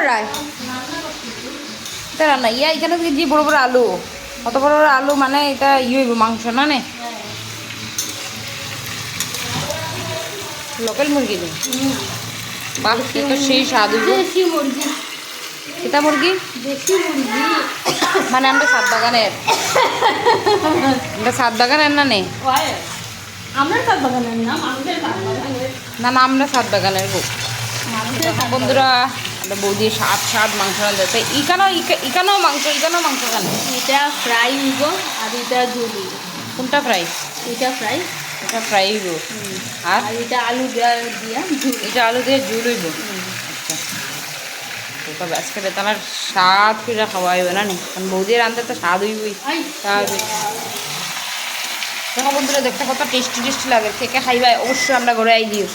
রায় এটা রান্না ইয়া এখানে যে বড় বড় আলু অত বড় বড় আলু মানে এটা হইব মাংস না নে লোকাল মুরগি নেই বাহ তো সেই স্বাদ হইব এটা মুরগি মানে আমরা সাত বাগানের না নে না না আমরা সাত বাগানের গো বন্ধুরা আমরা বৌদি স্বাদ মাংস রান্না ইকানো মাংস কেন এটা ফ্রাই হইব আর এটা ঝোল হইব কোনটা ফ্রাই এটা ফ্রাই এটা ফ্রাই হইব আর এটা আলু দিয়া ঝোল এটা আলু দিয়ে ঝোল হইব আচ্ছা তো আজকে বেতানার স্বাদ করে খাওয়া হইব না নি কারণ বৌদির রান্না তো স্বাদ হইবই দেখো বন্ধুরা দেখতে কত টেস্টি লাগে থেকে খাইবা অবশ্যই আমরা ঘরে আই দিও